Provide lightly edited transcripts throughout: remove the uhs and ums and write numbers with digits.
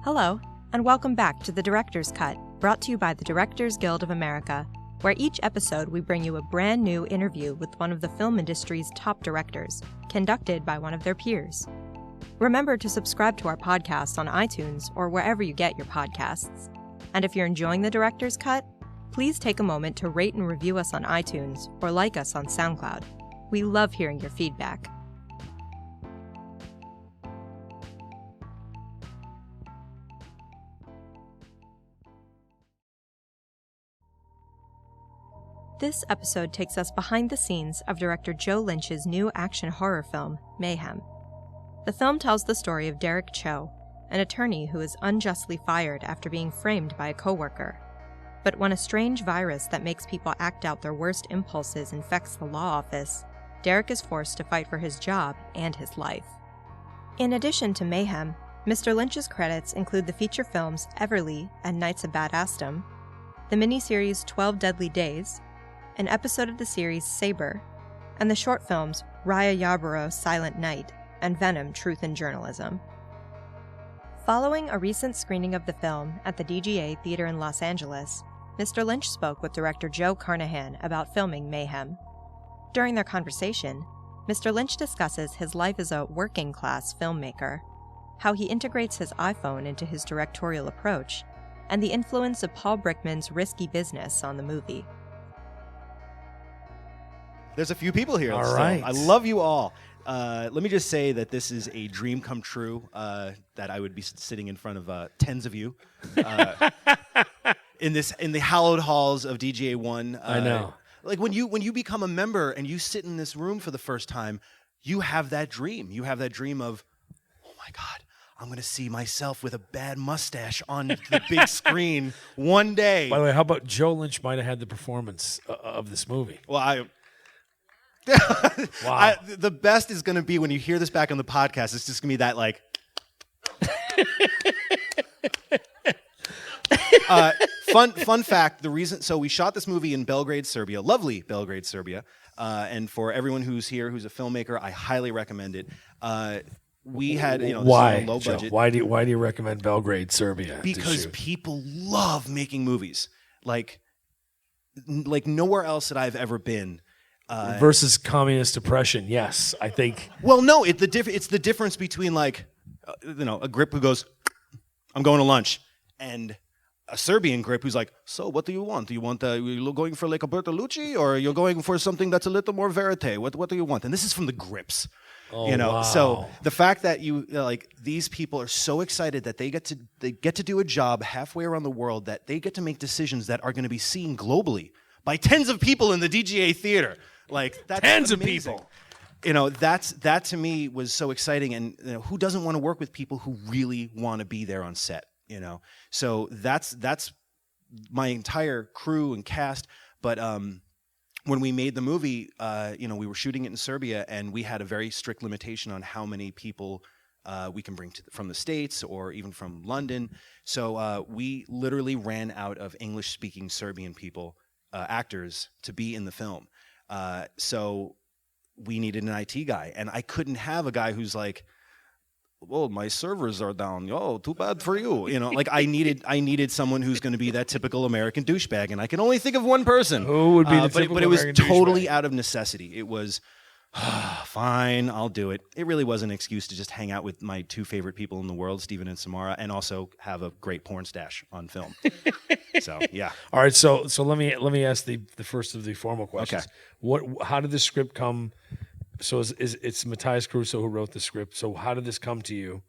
Hello, and welcome back to The Director's Cut, brought to you by the Directors Guild of America, where each episode we bring you a brand new interview with one of the film industry's top directors, conducted by one of their peers. Remember to subscribe to our podcast on iTunes or wherever you get your podcasts. And if you're enjoying The Director's Cut, please take a moment to rate and review us on iTunes or like us on SoundCloud. We love hearing your feedback. This episode takes us behind the scenes of director Joe Lynch's new action horror film, Mayhem. The film tells the story of Derek Cho, an attorney who is unjustly fired after being framed by a coworker. But when a strange virus that makes people act out their worst impulses infects the law office, Derek is forced to fight for his job and his life. In addition to Mayhem, Mr. Lynch's credits include the feature films Everly and Nights of Badassdom, the miniseries 12 Deadly Days, an episode of the series Saber, and the short films Raya Yarborough Silent Night and Venom Truth in Journalism. Following a recent screening of the film at the DGA Theater in Los Angeles, Mr. Lynch spoke with director Joe Carnahan about filming Mayhem. During their conversation, Mr. Lynch discusses his life as a working-class filmmaker, how he integrates his iPhone into his directorial approach, and the influence of Paul Brickman's Risky Business on the movie. There's a few people here. All right. I love you all. Let me just say that this is a dream come true, that I would be sitting in front of tens of you in the hallowed halls of DGA 1. I know. Like when you become a member and you sit in this room for the first time, you have that dream. You have that dream of, oh my God, I'm going to see myself with a bad mustache on the big screen one day. By the way, how about Joe Lynch might have had the performance of this movie? Well, Wow. The best is going to be when you hear this back on the podcast. It's just going to be that like. Fun fact: the reason we shot this movie in Belgrade, Serbia, lovely Belgrade, Serbia, and for everyone who's here who's a filmmaker, I highly recommend it. We had why low Joe, budget. why do you recommend Belgrade, Serbia? Because people love making movies like nowhere else that I've ever been. Versus communist oppression, yes, I think. Well, no, it's the difference between like, a grip who goes, "I'm going to lunch," and a Serbian grip who's like, "So, what do you want? Do you want you're going for like a Bertolucci, or you're going for something that's a little more verite? What do you want?" And this is from the grips, Wow. So the fact that these people are so excited that they get to do a job halfway around the world, that they get to make decisions that are going to be seen globally by tens of people in the DGA theater. Like that's tens amazing. of people. That to me was so exciting, and who doesn't want to work with people who really want to be there on set? So that's my entire crew and cast. But when we made the movie, we were shooting it in Serbia, and we had a very strict limitation on how many people we can bring from the States or even from London. So we literally ran out of English-speaking Serbian people, actors, to be in the film. So we needed an IT guy, and I couldn't have a guy who's like, "Well, my servers are down. Oh, too bad for you." I needed someone who's going to be that typical American douchebag, and I can only think of one person. Who would be the typical but it was American totally douchebag? out of necessity. It was fine, I'll do it. It really was an excuse to just hang out with my two favorite people in the world, Steven and Samara, and also have a great porn stash on film. So yeah. All right, so let me ask the first of the formal questions. Okay. How did the script come? So it's Matthias Caruso who wrote the script. So how did this come to you?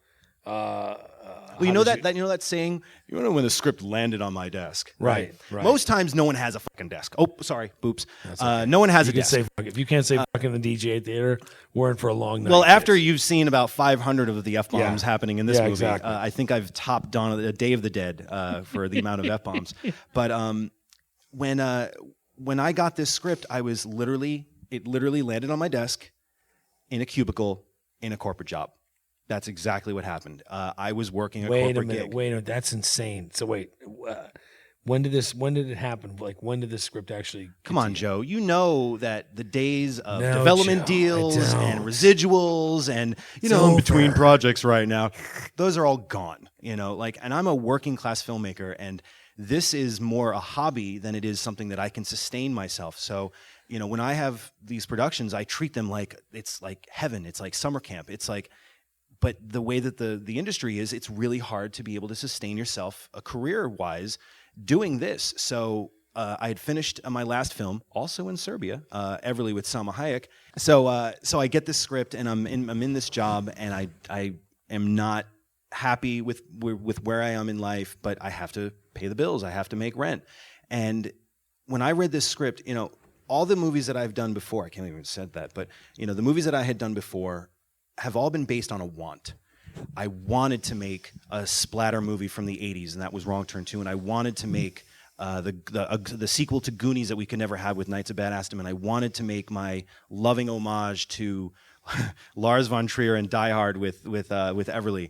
Well, that saying, when the script landed on my desk. Right. Most times no one has a fucking desk. Oh, sorry, boops. Okay. No one has you a desk. If you can't say fuck in the DGA theater, we're in for a long night. Well, after you've seen about 500 of the F-bombs happening in this movie, exactly. I think I've topped Dawn of Day of the Dead for the amount of F-bombs. But when I got this script, it literally landed on my desk in a cubicle in a corporate job. That's exactly what happened. I was working a corporate gig. Wait a minute, that's insane. So wait, When did it happen? Like, when did this script actually Come on, Joe. You know that the days of No, development Joe, I deals and don't. residuals and, I'm between projects right now. Those are all gone, and I'm a working class filmmaker, and this is more a hobby than it is something that I can sustain myself. So, when I have these productions, I treat them like it's like heaven. It's like summer camp. It's like, but the way that the industry is, it's really hard to be able to sustain yourself career-wise doing this. So I had finished my last film, also in Serbia, Everly with Salma Hayek. So I get this script, and I'm in this job, and I am not happy with where I am in life, but I have to pay the bills. I have to make rent. And when I read this script, all the movies that I've done before, I can't believe I said that, but the movies that I had done before have all been based on a want. I wanted to make a splatter movie from the 80s, and that was Wrong Turn 2, and I wanted to make the sequel to Goonies that we could never have with Knights of Badassdom, and I wanted to make my loving homage to Lars von Trier and Die Hard with Everly.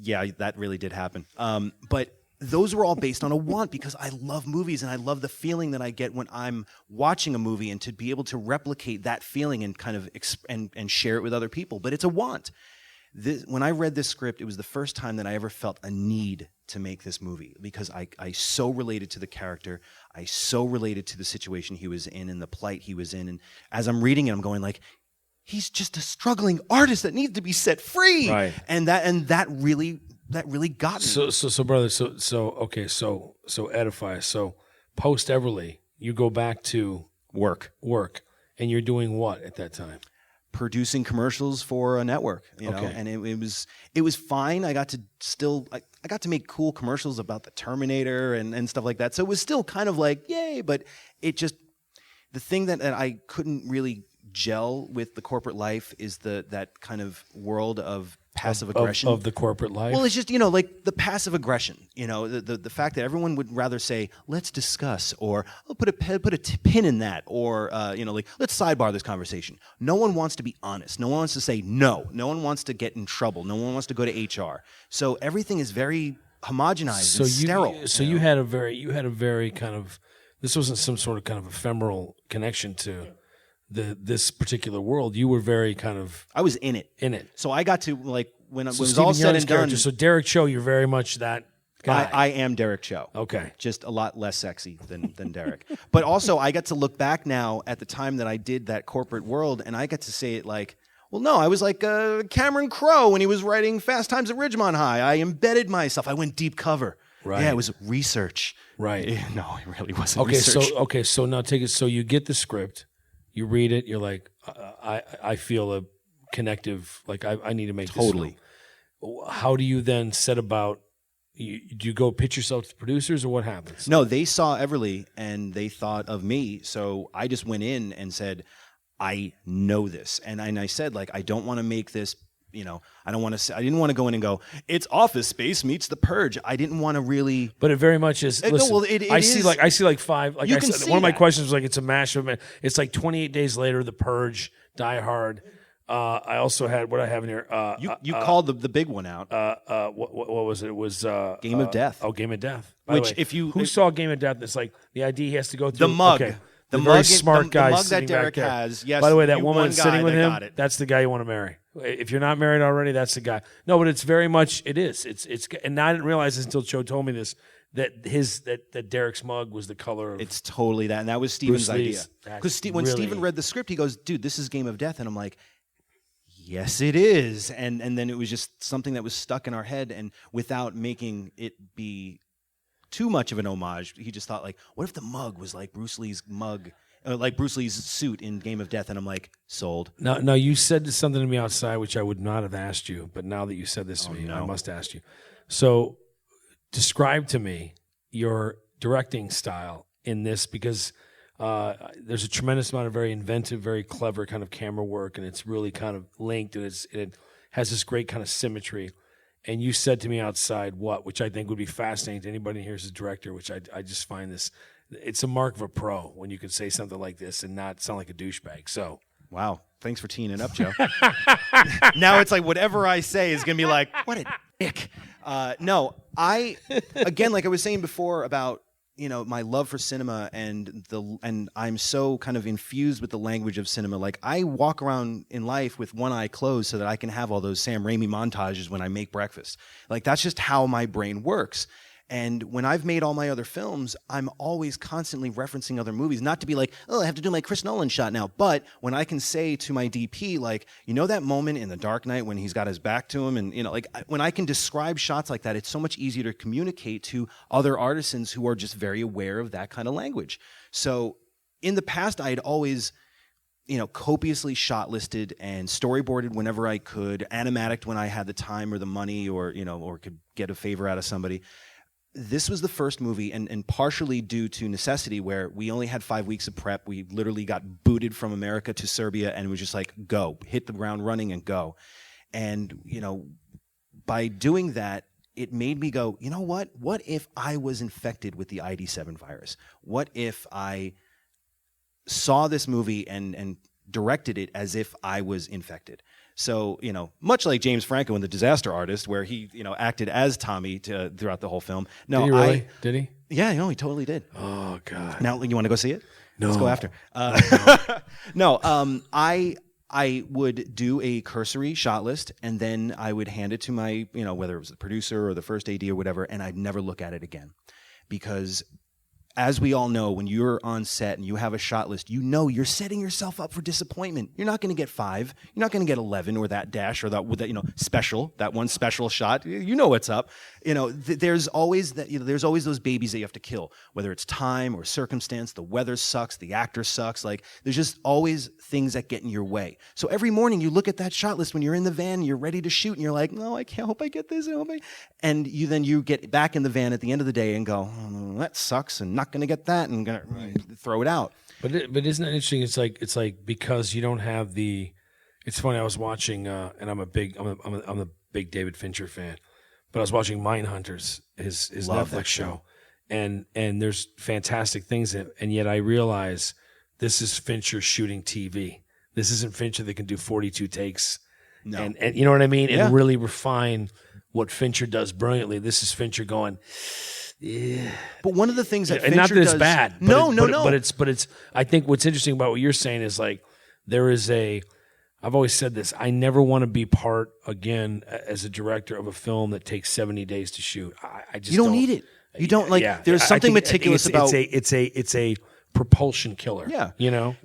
Yeah, that really did happen. But those were all based on a want, because I love movies, and I love the feeling that I get when I'm watching a movie, and to be able to replicate that feeling and kind of and share it with other people. But it's a want. When I read this script, it was the first time that I ever felt a need to make this movie, because I so related to the character. I so related to the situation he was in and the plight he was in. And as I'm reading it, I'm going like, he's just a struggling artist that needs to be set free. Right. And that really got me. So brother, so edify us. So post Everly, you go back to Work. And you're doing what at that time? Producing commercials for a network, Okay. and it was fine. I got to make cool commercials about the Terminator and stuff like that. So it was still kind of like, yay, but it just, the thing that I couldn't really gel with the corporate life is that kind of world of passive aggression of the corporate life. Well, it's just, like the passive aggression, the fact that everyone would rather say, let's discuss, or put a pin in that, or, like, let's sidebar this conversation. No one wants to be honest. No one wants to say no. No one wants to get in trouble. No one wants to go to HR. So everything is very homogenized and sterile. So you had a very kind of, this wasn't some sort of kind of ephemeral connection to this particular world. You were very kind of, I was in it. So I got to, like, when it was all said and done. So Derek Cho, you're very much that guy. I am Derek Cho. Okay. Just a lot less sexy than Derek. But also, I get to look back now at the time that I did that corporate world, and I get to say it like, well, no, I was like Cameron Crowe when he was writing Fast Times at Ridgemont High. I embedded myself. I went deep cover. Right. Yeah, it was research. Right. No, it really wasn't research. So now take it. So you get the script, you read it, you're like, I feel a connective, like I need to make totally. This film. How do you then set about? Do you go pitch yourself to the producers, or what happens? No, they saw Everly and they thought of me, so I just went in and said, I know this, and I said, like, I don't want to make this. I don't want to. I didn't want to go in and go, it's Office Space meets The Purge. I didn't want to really. But it very much is. Listen, no, well, it I is, see like five. Like you I can said, see one of my that. questions was like, it's a mashup. It's like 28 Days Later, The Purge, Die Hard. I also had what I have in here. You called the big one out. What was it? It was Game of Death. Oh, Game of Death. By the way, who saw Game of Death? It's like the idea he has to go through. The mug. Okay. The very mug, smart guy. The mug that sitting Derek back there. has. Yes. By the way, that you woman one sitting guy with that him, got it. that's the guy you want to marry. If you're not married already, that's the guy. No, but it's very much. It is. It's. And I didn't realize this until Joe told me this. That Derek's mug was the color of. It's totally that, and that was Steven's idea. Because when really, Steven read the script, he goes, "Dude, this is Game of Death," and I'm like, "Yes, it is." And then it was just something that was stuck in our head, and without making it be too much of an homage, he just thought, like, what if the mug was like Bruce Lee's mug, like Bruce Lee's suit in Game of Death? And I'm like, sold. Now you said something to me outside, which I would not have asked you, but now that you said this to me, I must ask you. So, describe to me your directing style in this, because there's a tremendous amount of very inventive, very clever kind of camera work, and it's really kind of linked, and it has this great kind of symmetry. And you said to me outside which I think would be fascinating to anybody here as a director, which I just find this, it's a mark of a pro when you can say something like this and not sound like a douchebag. So, wow, thanks for teeing it up, Joe. Now it's like whatever I say is gonna be like, what a dick. No, again, like I was saying before about my love for cinema and I'm so kind of infused with the language of cinema. Like I walk around in life with one eye closed so that I can have all those Sam Raimi montages when I make breakfast. Like that's just how my brain works. And when I've made all my other films, I'm always constantly referencing other movies, not to be like, oh, I have to do my Chris Nolan shot now. But when I can say to my DP, like, that moment in The Dark Knight when he's got his back to him and, when I can describe shots like that, it's so much easier to communicate to other artisans who are just very aware of that kind of language. So in the past, I had always, copiously shot listed and storyboarded whenever I could, animatic when I had the time or the money or could get a favor out of somebody. This was the first movie, and partially due to necessity, where we only had 5 weeks of prep. We literally got booted from America to Serbia, and it was just like, go, hit the ground running and go. And, by doing that, it made me go, you know what? What if I was infected with the ID7 virus? What if I saw this movie and directed it as if I was infected? So, much like James Franco in The Disaster Artist, where he, acted as Tommy throughout the whole film. No, did he really? Did he? Yeah, he totally did. Oh, God. Now, you want to go see it? No. Let's go after. I would do a cursory shot list, and then I would hand it to my, whether it was the producer or the first AD or whatever, and I'd never look at it again. Because as we all know, when you're on set and you have a shot list, you're setting yourself up for disappointment. You're not going to get 5. You're not going to get 11 or that dash or that special, that one special shot. You know what's up. There's always that. There's always those babies that you have to kill, whether it's time or circumstance. The weather sucks. The actor sucks. Like there's just always things that get in your way. So every morning you look at that shot list when you're in the van, you're ready to shoot, and you're like, no, I can't. Hope I get this. And you get back in the van at the end of the day and go, oh, that sucks, and not going to get that, and going to throw it out. But isn't that interesting? It's like because you don't have the. It's funny. I was watching, and I'm a big David Fincher fan, but I was watching Mindhunters, his Netflix show, and there's fantastic things in it, and yet I realize this is Fincher shooting TV. This isn't Fincher that can do 42 takes, and you know what I mean, and really refine what Fincher does brilliantly. This is Fincher going. Yeah. But one of the things that Fincher not that it's does, bad. No. But it's. I think what's interesting about what you're saying is like there is a. I've always said this. I never want to be part again as a director of a film that takes 70 days to shoot. I just don't need it. You don't like. Yeah, there's something meticulous about. It's a propulsion killer. Yeah.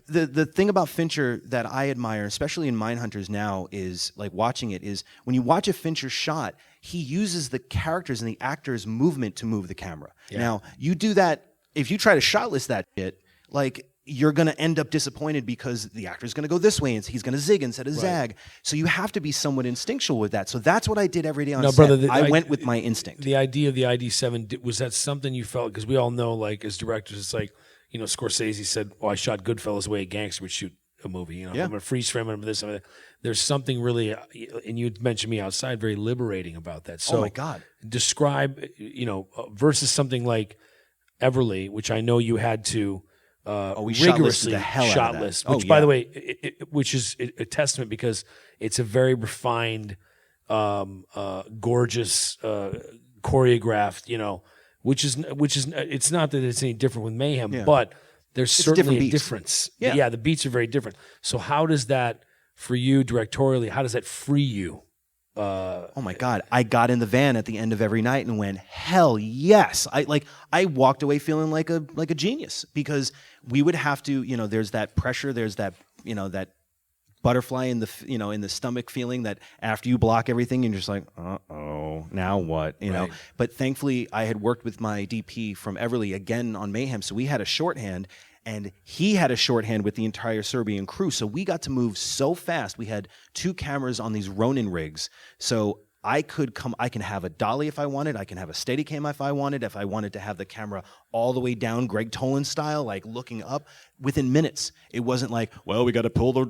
The thing about Fincher that I admire, especially in Mindhunters now, is like watching it is when you watch a Fincher shot, he uses the characters and the actors' movement to move the camera. Yeah. Now, you do that, if you try to shot list that shit, like you're going to end up disappointed because the actor's going to go this way and he's going to zig instead of zag. So you have to be somewhat instinctual with that. So that's what I did every day on set. Brother, I went with my instinct. The idea of the ID7, was that something you felt, because we all know, like as directors, it's like, Scorsese said, I shot Goodfellas the way a gangster would shoot a movie. I'm going to freeze frame it, this and that. There's something really, and you mentioned me outside, very liberating about that. So, oh my God. Describe, versus something like Everly, which I know you had to rigorously shot list. Which, by the way, which is a testament because it's a very refined, gorgeous, choreographed, which is it's not that it's any different with Mayhem, but there's certainly a difference. Yeah, the beats are very different. So how does that, for you directorially, how does that free you? Oh my God. I got in the van at the end of every night and went, hell yes. I walked away feeling like a genius, because we would have to, there's that pressure, there's that, that butterfly in the stomach feeling that after you block everything, you're just like, uh-oh, now what? Know? But thankfully, I had worked with my DP from Everly again on Mayhem, so we had a shorthand, and he had a shorthand with the entire Serbian crew. So we got to move so fast. We had 2 cameras on these Ronin rigs. So I can have a dolly if I wanted. I can have a Steadicam if I wanted. If I wanted to have the camera all the way down, Greg Tolan style, like looking up, within minutes. It wasn't like, well, we got to pull the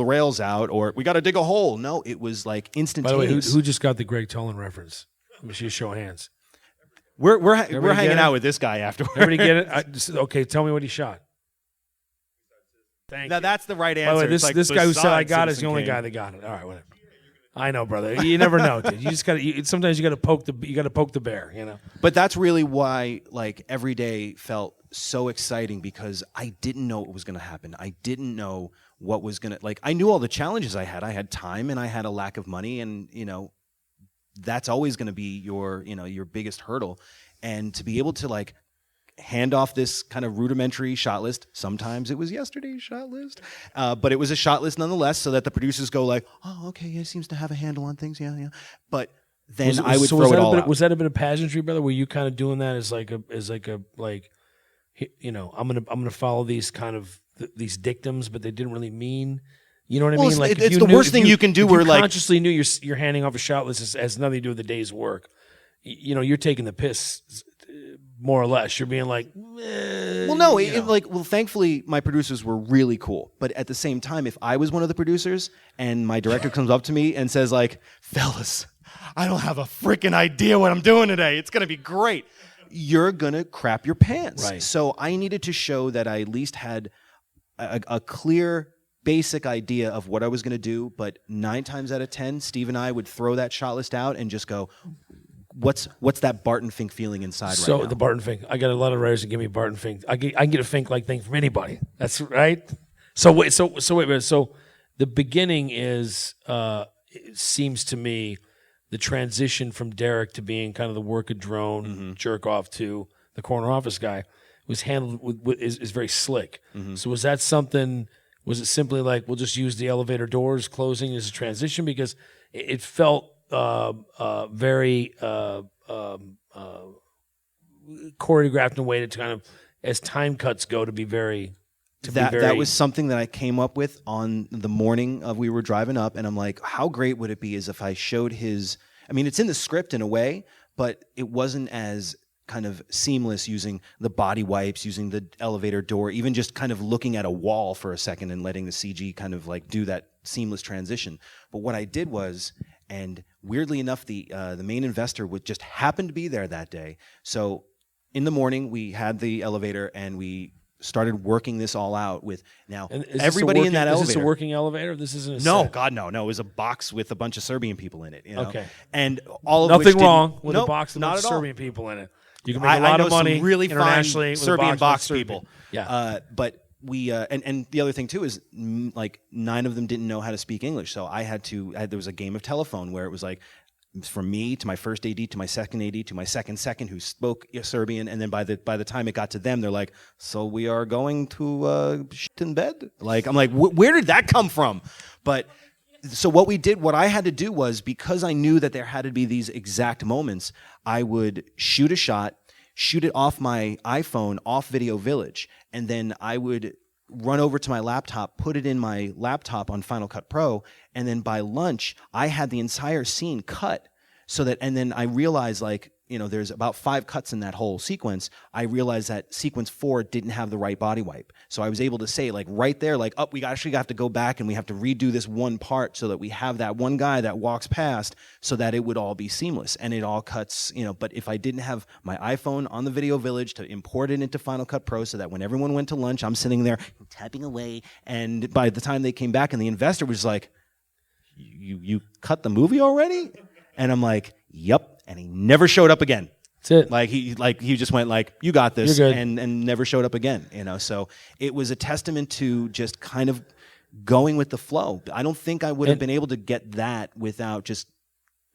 rails out, or we got to dig a hole. No, it was like instantaneous. By the way, who just got the Greg Tolan reference? Let me see a show of hands. We're hanging out with this guy afterwards. Everybody get it? Okay, tell me what he shot. Thank you. Now that's the right answer. By the way, this guy who said I got it is the only guy that got it. All right, whatever. I know, brother. You never know, dude. You just gotta. Sometimes you gotta poke the bear. You know. But that's really why, like, every day felt so exciting because I didn't know what was going to happen. I didn't know what was going to, like, I knew all the challenges I had. I had time and I had a lack of money, and that's always going to be your biggest hurdle. And to be able to, like, hand off this kind of rudimentary shot list. Sometimes it was yesterday's shot list, but it was a shot list nonetheless, so that the producers go like, "Oh, okay, he seems to have a handle on things." Yeah. But then I would throw it all out. Was that a bit of pageantry, brother? Were you kind of doing that as I'm gonna follow these kind of these dictums, but they didn't really mean. You know what I mean? Like it's the worst thing you can do. Where like consciously knew you're handing off a shot list has nothing to do with the day's work. You're taking the piss. More or less, you're being like, thankfully my producers were really cool. But at the same time, if I was one of the producers and my director comes up to me and says like, "Fellas, I don't have a freaking idea what I'm doing today. It's gonna be great," you're gonna crap your pants. Right. So I needed to show that I at least had a clear, basic idea of what I was gonna do. But 9 times out of 10, Steve and I would throw that shot list out and just go, What's that Barton Fink feeling inside right now? So the Barton Fink. I got a lot of writers that give me Barton Fink. I can get a Fink-like thing from anybody. That's right. So wait. So the beginning is it seems to me the transition from Derek to being kind of the work a drone jerk off to the corner office guy was handled is very slick. So was that something? Was it simply like we'll just use the elevator doors closing as a transition because it felt very choreographed in a way to kind of, as time cuts go, to be very. That was something that I came up with on the morning of we were driving up, and I'm like, how great would it be as if I showed his. I mean, it's in the script in a way, but it wasn't as kind of seamless using the body wipes, using the elevator door, even just kind of looking at a wall for a second and letting the CG kind of like do that seamless transition. But what I did was. And weirdly enough, the main investor would just happen to be there that day. So in the morning, we had the elevator, and we started working this all out with now everybody in that elevator. Is this a working elevator? This isn't a no, set? God, no. It was a box with a bunch of Serbian people in it. Okay. And all of nothing which wrong with a box with a bunch of Serbian people in it. You can make I a lot know of money some really internationally fine Serbian box people. Yeah. But we and the other thing too is like 9 of them didn't know how to speak English, so there was a game of telephone where it was like from me to my first AD to my second AD to my second who spoke Serbian, and then by the time it got to them, they're like, "So we are going to shit in bed?" Like I'm like, where did that come from? But so what I had to do was, because I knew that there had to be these exact moments, I would shoot a shot. Shoot it off my iPhone, off Video Village, and then I would run over to my laptop, put it in my laptop on Final Cut Pro, and then by lunch, I had the entire scene cut so that, and then I realized like, there's about 5 cuts in that whole sequence. I realized that sequence 4 didn't have the right body wipe. So I was able to say like right there, like, we actually have to go back and we have to redo this one part so that we have that one guy that walks past so that it would all be seamless. And it all cuts, but if I didn't have my iPhone on the Video Village to import it into Final Cut Pro so that when everyone went to lunch, I'm sitting there tapping away. And by the time they came back and the investor was like, you cut the movie already? And I'm like, yep. And he never showed up again. That's it. He just went like, "You got this," You're good. and never showed up again. So it was a testament to just kind of going with the flow. I don't think I would have been able to get that without just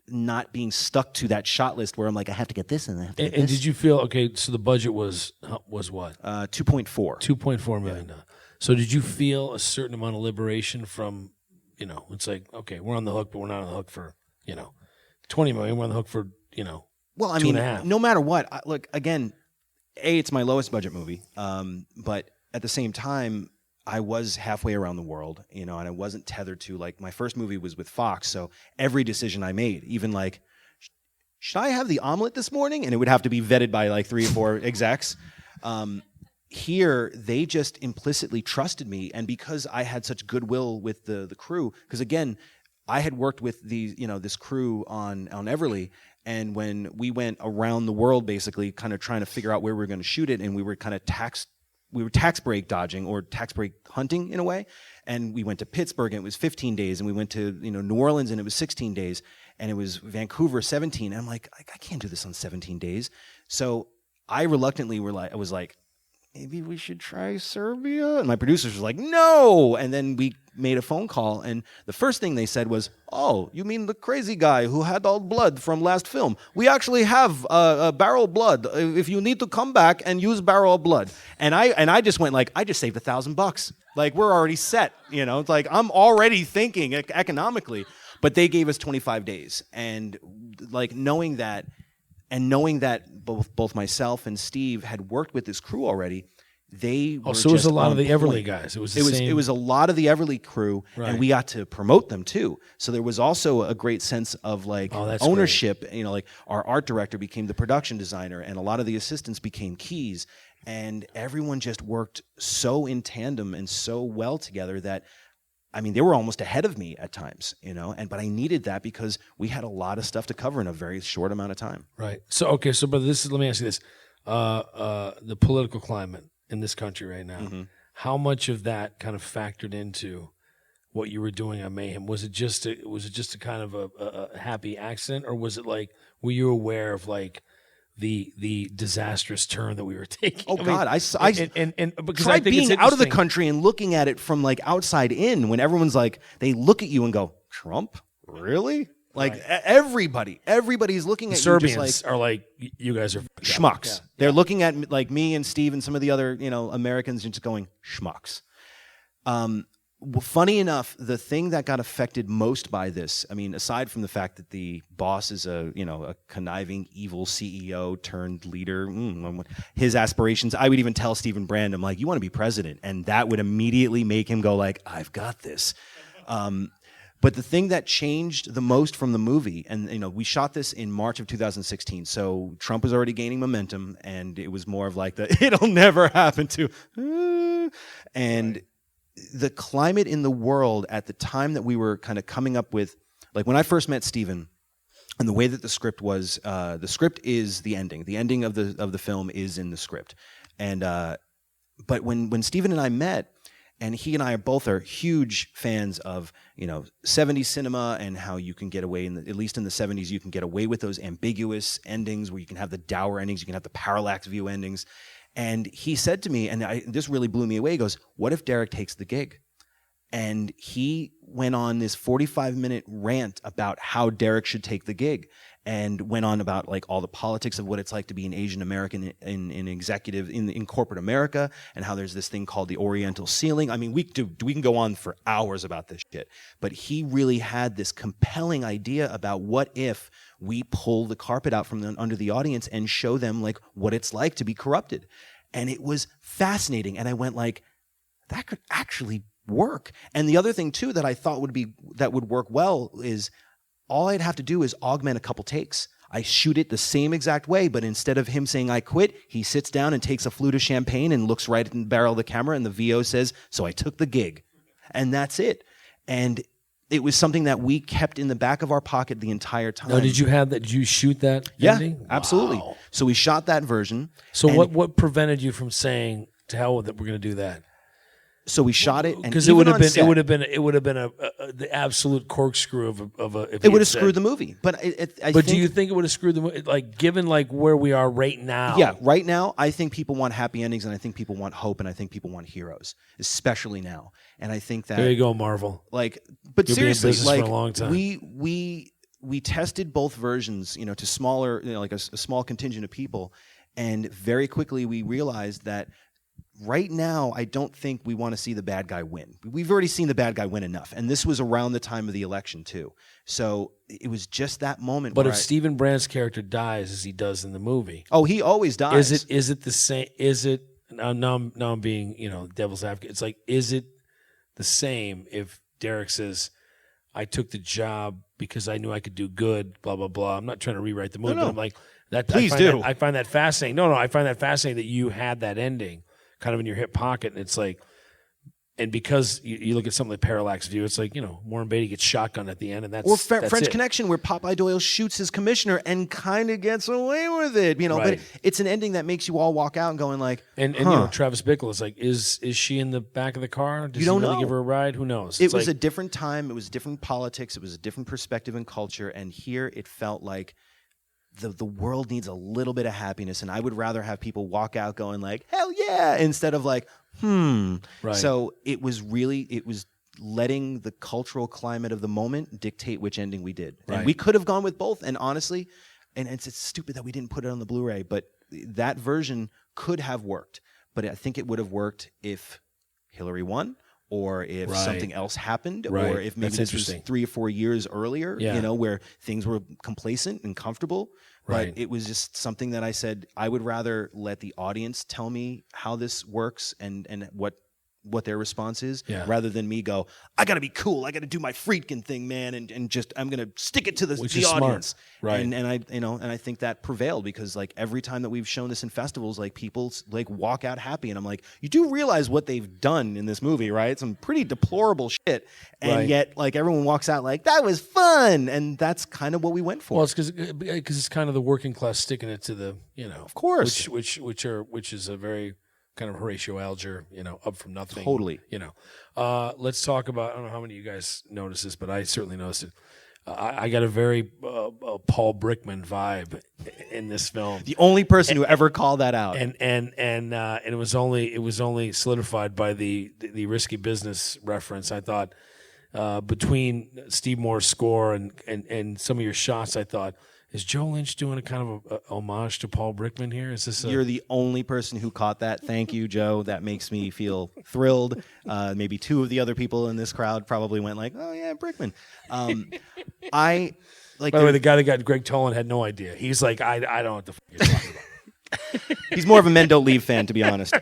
not being stuck to that shot list where I'm like, I have to get this and I have to get this. And did you feel okay? So the budget was what? 2.4. $2.4 million. Yeah. So did you feel a certain amount of liberation from? It's like, okay, we're on the hook, but we're not on the hook for $20 million. We're on the hook for Well, I mean, no matter what, look, again, it's my lowest budget movie, but at the same time, I was halfway around the world, and I wasn't tethered to, like, my first movie was with Fox, so every decision I made, even like, should I have the omelet this morning? And it would have to be vetted by like 3 or 4 execs. Here, they just implicitly trusted me, and because I had such goodwill with the crew, because again, I had worked with this crew on Everly, and when we went around the world, basically, kind of trying to figure out where we were going to shoot it, and we were kind of taxed tax break dodging or tax break hunting in a way. And we went to Pittsburgh and it was 15 days, and we went to New Orleans and it was 16 days, and it was Vancouver 17. And I'm like, I can't do this on 17 days. So I reluctantly was like, maybe we should try Serbia. And my producers were like, no. And then we made a phone call, and the first thing they said was, oh, you mean the crazy guy who had all blood from last film? We actually have a barrel of blood if you need to come back and use barrel of blood. And I just went like, I just saved $1,000. Like, we're already set, It's like I'm already thinking economically. But they gave us 25 days, and like knowing that both myself and Steve had worked with this crew already. They were so it was a lot of the point. Everly guys. It was a lot of the Everly crew, right. And we got to promote them too. So there was also a great sense of like ownership. Great. Like our art director became the production designer, and a lot of the assistants became keys, and everyone just worked so in tandem and so well together that, I mean, they were almost ahead of me at times, but I needed that because we had a lot of stuff to cover in a very short amount of time. Right. So but let me ask you this: the political climate in this country right now. Mm-hmm. How much of that kind of factored into what you were doing on Mayhem? Was it just a kind of a happy accident, or was it like, were you aware of like the disastrous turn that we were taking? Oh, God, I because I think being out of the country and looking at it from like outside in, when everyone's like, they look at you and go, Trump, really? Like right. Everybody's looking at Serbians you just like, are like, you guys are schmucks. Yeah. They're looking at like me and Steve and some of the other Americans and just going schmucks. Funny enough, the thing that got affected most by this, I mean, aside from the fact that the boss is a conniving, evil CEO turned leader, his aspirations, I would even tell Stephen Brand, I'm like, you want to be president, and that would immediately make him go like, I've got this. But the thing that changed the most from the movie, and we shot this in March of 2016, so Trump was already gaining momentum, and it was more of like it'll never happen to, and right. The climate in the world at the time that we were kind of coming up with, like when I first met Stephen, and the way that the script was, the script is the ending. The ending of the film is in the script, and but when Stephen and I met. And he and I are huge fans of 70s cinema and how you can get away at least in the 70s, you can get away with those ambiguous endings where you can have the dour endings, you can have the parallax view endings. And he said to me, and this really blew me away, he goes, what if Derek takes the gig? And he went on this 45-minute rant about how Derek should take the gig, and went on about like all the politics of what it's like to be an Asian American in executive in corporate America, and how there's this thing called the Oriental ceiling. I mean, we can go on for hours about this shit, but he really had this compelling idea about what if we pull the carpet out from under the audience and show them like what it's like to be corrupted. And it was fascinating, and I went like, that could actually work. And the other thing too that I thought would work well is all I'd have to do is augment a couple takes. I shoot it the same exact way, but instead of him saying I quit, he sits down and takes a flute of champagne and looks right in the barrel of the camera, and the VO says, so I took the gig. And that's it. And it was something that we kept in the back of our pocket the entire time. No, did you have that? Did you shoot that ending? Yeah, absolutely. Wow. So we shot that version. So what prevented you from saying, to hell with it, we're going to do that? So we shot it, because it would have been the absolute corkscrew of a. It would have screwed the movie, but do you think it would have screwed the movie? Like, given like where we are right now? Yeah, right now, I think people want happy endings, and I think people want hope, and I think people want heroes, especially now. And I think that there you go, Marvel. Like, but you'll seriously, be in business for a long time. We tested both versions, to smaller, like a small contingent of people, and very quickly we realized that. Right now, I don't think we want to see the bad guy win. We've already seen the bad guy win enough, and this was around the time of the election too. So it was just that moment. But if Stephen Brand's character dies as he does in the movie, he always dies. Is it the same? Is it now? I'm being devil's advocate. It's like, is it the same if Derek says, "I took the job because I knew I could do good," blah blah blah. I'm not trying to rewrite the movie. No. But I'm like that. Please do. I find that fascinating. No, I find that fascinating that you had that ending kind of in your hip pocket, and it's like, And because you look at something like Parallax View, it's like, Warren Beatty gets shotgunned at the end, and that's or that's French it. Connection, where Popeye Doyle shoots his commissioner and kind of gets away with it, Right. But it's an ending that makes you all walk out and going like, and Travis Bickle is like, is she in the back of the car? Does you don't he really know. give her a ride? Who knows? It was a different time. It was different politics. It was a different perspective and culture. And here it felt like the world needs a little bit of happiness, and I would rather have people walk out going like, hell yeah, instead of like, Right. So it was letting the cultural climate of the moment dictate which ending we did. Right. And we could have gone with both, and honestly, and it's stupid that we didn't put it on the Blu-ray, but that version could have worked. But I think it would have worked if Hillary won, or if Right. something else happened, Right. or if maybe That's this was interesting. 3 or 4 years earlier, Yeah. where things were complacent and comfortable. Right. But it was just something that I said, I would rather let the audience tell me how this works and what their response is, Yeah. rather than me go, I got to be cool, I got to do my freaking thing, man, and just I'm gonna stick it to the Which is smart. audience, Right. And I think that prevailed, because like every time that we've shown this in festivals, like people like walk out happy, and I'm like, you do realize what they've done in this movie, right? Some pretty deplorable shit, and Right. yet like everyone walks out like that was fun, and that's kind of what we went for. Well, it's because it's kind of the working class sticking it to the Of course. which is a very kind of Horatio Alger, up from nothing. Totally. Let's talk about. I don't know how many of you guys noticed this, but I certainly noticed it. I got a very Paul Brickman vibe in this film. The only person who ever called that out. And it was only solidified by the Risky Business reference. I thought between Steve Moore's score and some of your shots, I thought, is Joe Lynch doing a kind of a homage to Paul Brickman here? Is this? You're the only person who caught that. Thank you, Joe. That makes me feel thrilled. Maybe 2 of the other people in this crowd probably went like, "Oh yeah, Brickman." I like. By the way, the guy that got Greg Tolan had no idea. He's like, I don't know what the fuck you're talking about. He's more of a Men Don't Leave fan, to be honest.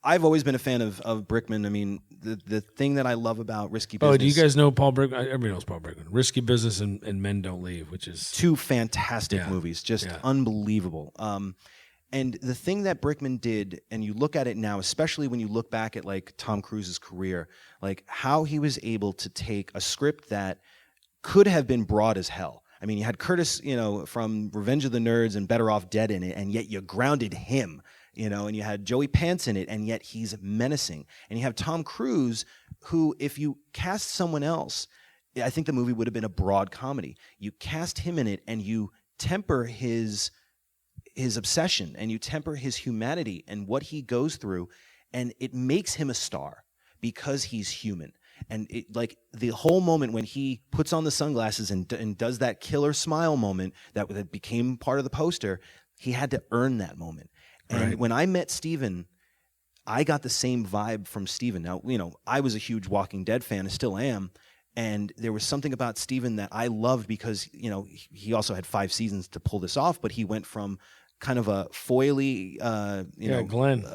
I've always been a fan of Brickman. I mean, the thing that I love about Risky Business. Oh, do you guys know Paul Brickman? Everybody knows Paul Brickman. Risky Business and Men Don't Leave, which is 2 fantastic Yeah. movies, just Yeah. unbelievable. And the thing that Brickman did, and you look at it now, especially when you look back at like Tom Cruise's career, like how he was able to take a script that could have been broad as hell. I mean, you had Curtis, from Revenge of the Nerds and Better Off Dead in it, and yet you grounded him. And you had Joey Pants in it, and yet he's menacing. And you have Tom Cruise, who, if you cast someone else, I think the movie would have been a broad comedy. You cast him in it, and you temper his obsession, and you temper his humanity and what he goes through, and it makes him a star because he's human. And it, like the whole moment when he puts on the sunglasses and does that killer smile moment that became part of the poster, he had to earn that moment. And Right. when I met Steven, I got the same vibe from Steven. Now, I was a huge Walking Dead fan, I still am, and there was something about Steven that I loved because, he also had 5 seasons to pull this off, but he went from kind of a foily, Glenn.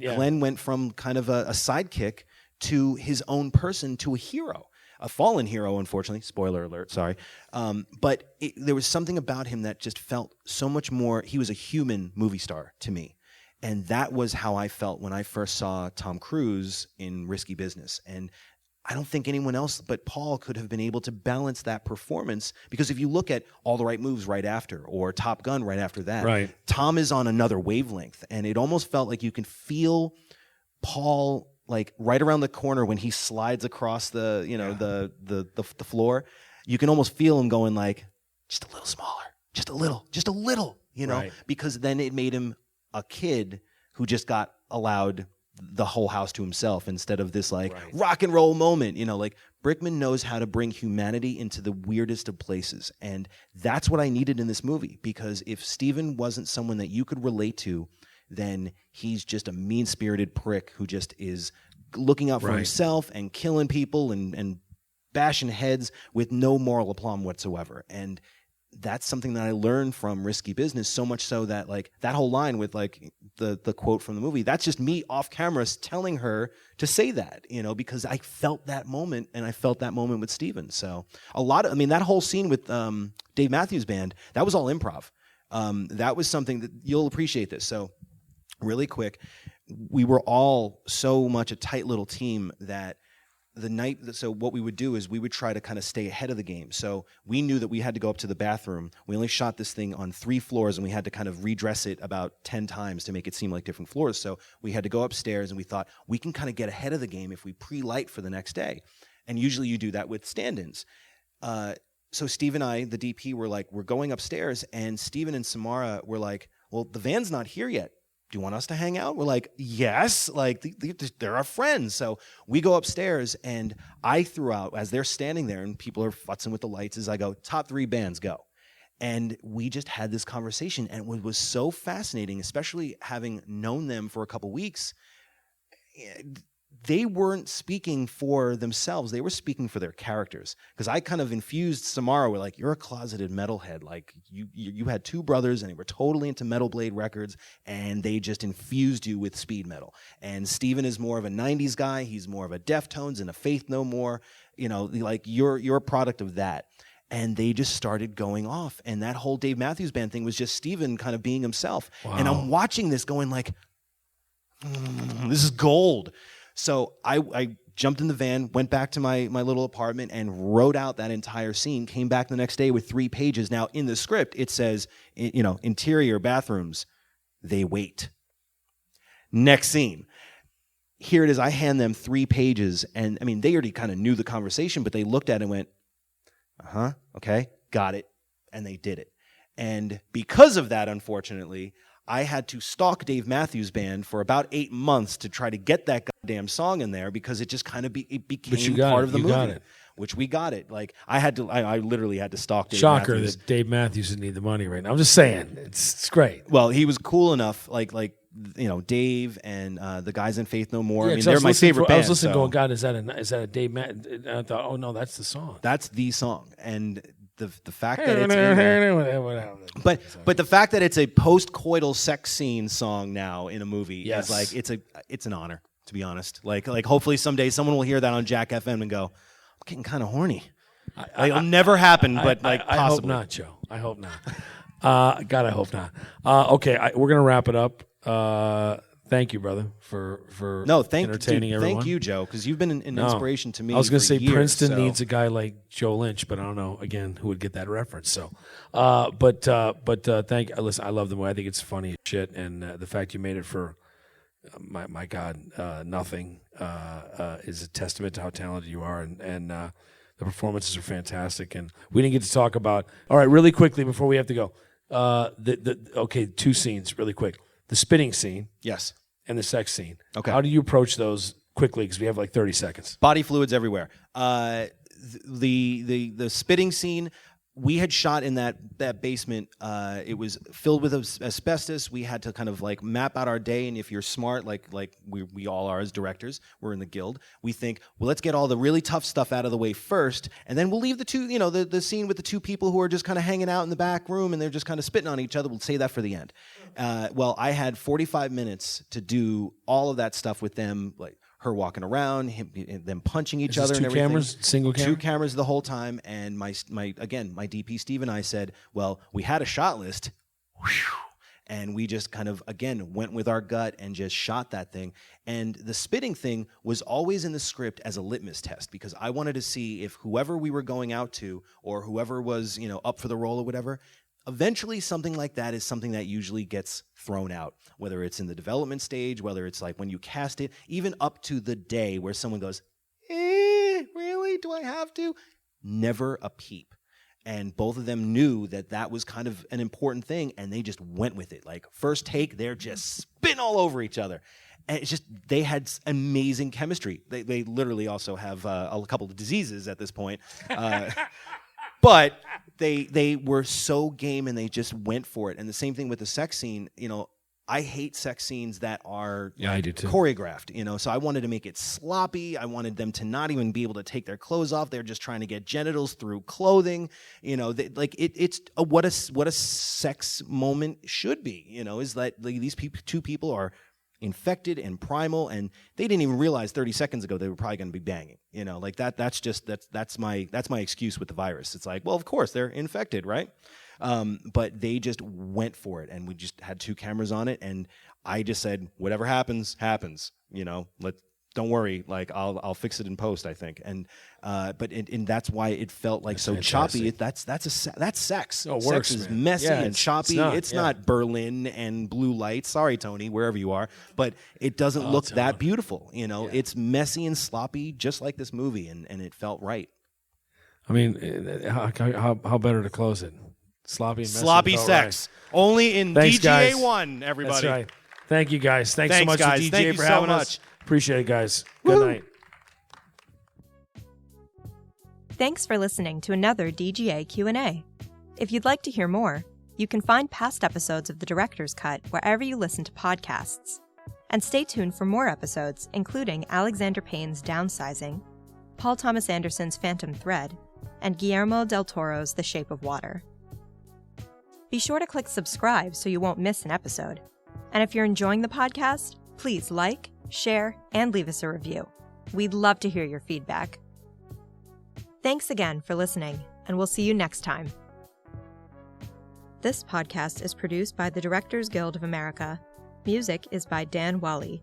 Glenn went from kind of a sidekick to his own person, to a hero. A fallen hero, unfortunately. Spoiler alert, sorry. But there was something about him that just felt so much more. He was a human movie star to me. And that was how I felt when I first saw Tom Cruise in Risky Business. And I don't think anyone else but Paul could have been able to balance that performance, because if you look at All the Right Moves right after, or Top Gun right after that, Right. Tom is on another wavelength. And it almost felt like you can feel Paul like right around the corner when he slides across the the floor. You can almost feel him going like, just a little smaller, just a little, Right. because then it made him a kid who just got allowed the whole house to himself instead of this like Right. rock and roll moment. Like Brickman knows how to bring humanity into the weirdest of places, and that's what I needed in this movie. Because if Steven wasn't someone that you could relate to, then he's just a mean-spirited prick who just is looking out for Right. himself and killing people and bashing heads with no moral aplomb whatsoever. And that's something that I learned from Risky Business, so much so that like that whole line with like the quote from the movie, that's just me off camera telling her to say that, because I felt that moment, and I felt that moment with Steven. So that whole scene with Dave Matthews Band, that was all improv. That was something that you'll appreciate this. So really quick, we were all so much a tight little team that so what we would do is we would try to kind of stay ahead of the game. So we knew that we had to go up to the bathroom. We only shot this thing on 3 floors, and we had to kind of redress it about 10 times to make it seem like different floors. So we had to go upstairs, and we thought we can kind of get ahead of the game if we pre-light for the next day. And usually you do that with stand-ins. So Steve and I, the DP, were like, we're going upstairs, and Steven and Samara were like, well, the van's not here yet. Do you want us to hang out? We're like, yes, like they're our friends. So we go upstairs, and I threw out, as they're standing there and people are futzing with the lights, as I go, top 3 bands, go. And we just had this conversation, and it was so fascinating, especially having known them for a couple weeks. They weren't speaking for themselves. They were speaking for their characters. Because I kind of infused Samara with, like, you're a closeted metalhead. Like, you had 2 brothers, and they were totally into Metal Blade records, and they just infused you with speed metal. And Steven is more of a 90s guy. He's more of a Deftones and a Faith No More. You know, like, you're a product of that. And they just started going off. And that whole Dave Matthews Band thing was just Steven kind of being himself. Wow. And I'm watching this going like, this is gold. So I jumped in the van, went back to my little apartment, and wrote out that entire scene, came back the next day with 3 pages. Now, in the script, it says, you know, interior bathrooms, they wait. Next scene. Here it is. I hand them 3 pages, and, I mean, they already kind of knew the conversation, but they looked at it and went, okay, got it, and they did it. And because of that, unfortunately, I had to stalk Dave Matthews Band for about 8 months to try to get that goddamn song in there, because it just kind of became part of the movie. Got it. Which we got it. Like, I literally had to stalk Dave Matthews. Shocker that Dave Matthews didn't need the money right now. I'm just saying, it's great. Well, he was cool enough, like you know, Dave and the guys in Faith No More. Yeah, I mean, they're my favorite band. I was listening going, God, is that a Dave Matthews? And I thought, oh no, that's the song. That's the song. And the fact that it's in there, but the fact that it's a post-coital sex scene song now in a movie is like, it's an honor, to be honest. Like hopefully someday someone will hear that on Jack FM and go, I'm getting kind of horny. It'll never happen, but possibly. I hope not, Joe. I hope not. God, I hope not. Okay, we're gonna wrap it up. Thank you, brother, for entertaining everyone. Thank you, Joe, because you've been an inspiration to me. I was going to say years, Princeton needs a guy like Joe Lynch, but I don't know again who would get that reference. So, but thank. Listen, I love the movie. I think it's funny as shit, and the fact you made it for my God, nothing is a testament to how talented you are, and the performances are fantastic. And we didn't get to talk about. All right, really quickly before we have to go. Okay, 2 scenes really quick. The spitting scene. Yes. And the sex scene. Okay. How do you approach those quickly? Because we have like 30 seconds. Body fluids everywhere. The spitting scene, we had shot in that basement. It was filled with asbestos. We had to kind of like map out our day. And if you're smart, like we all are as directors, we're in the guild. We think, well, let's get all the really tough stuff out of the way first, and then we'll leave the 2, you know, the scene with the 2 people who are just kind of hanging out in the back room and they're just kind of spitting on each other. We'll say that for the end. Well, I had 45 minutes to do all of that stuff with them, like her walking around, them punching each other, and everything. 2 cameras, single camera? 2 cameras the whole time. And my DP Steve and I said, well, we had a shot list, and we just kind of again went with our gut and just shot that thing. And the spitting thing was always in the script as a litmus test, because I wanted to see if whoever we were going out to, or whoever was, you know, up for the role or whatever, eventually something like that is something that usually gets thrown out, whether it's in the development stage, whether it's like when you cast it, even up to the day where someone goes, really? Do I have to? Never a peep. And both of them knew that was kind of an important thing, and they just went with it. Like, first take, they're just spitting all over each other. And it's just, they had amazing chemistry. They literally also have a couple of diseases at this point. But they were so game, and they just went for it. And the same thing with the sex scene. You know, I hate sex scenes that are I do too. Choreographed. You know, so I wanted to make it sloppy. I wanted them to not even be able to take their clothes off. They're just trying to get genitals through clothing. You know, it's what a sex moment should be. You know, is that these 2 people are infected and primal, and they didn't even realize 30 seconds ago they were probably going to be banging. You know, like that's my excuse with the virus. It's like, well, of course they're infected, right? But they just went for it, and we just had 2 cameras on it, and I just said, whatever happens, happens. Don't worry, like I'll fix it in post, I think. And but that's why it felt like so fantastic. Choppy. That's sex. Oh, it sex works, is man. messy and choppy. It's not Berlin and blue lights. Sorry, Tony, wherever you are, but it doesn't look that beautiful. It's messy and sloppy, just like this movie, and it felt right. I mean, how better to close it? Sloppy and messy. Sloppy sex. Right. Only in Thanks, DGA guys. 1, everybody. That's right. Thank you, guys. Thanks so much, guys. to DGA, Thank you for so having much. us. Appreciate it, guys. Good night. Thanks for listening to another DGA Q&A. If you'd like to hear more, you can find past episodes of The Director's Cut wherever you listen to podcasts. And stay tuned for more episodes, including Alexander Payne's Downsizing, Paul Thomas Anderson's Phantom Thread, and Guillermo del Toro's The Shape of Water. Be sure to click subscribe so you won't miss an episode. And if you're enjoying the podcast, please like, share, and leave us a review. We'd love to hear your feedback. Thanks again for listening, and we'll see you next time. This podcast is produced by the Directors Guild of America. Music is by Dan Wally.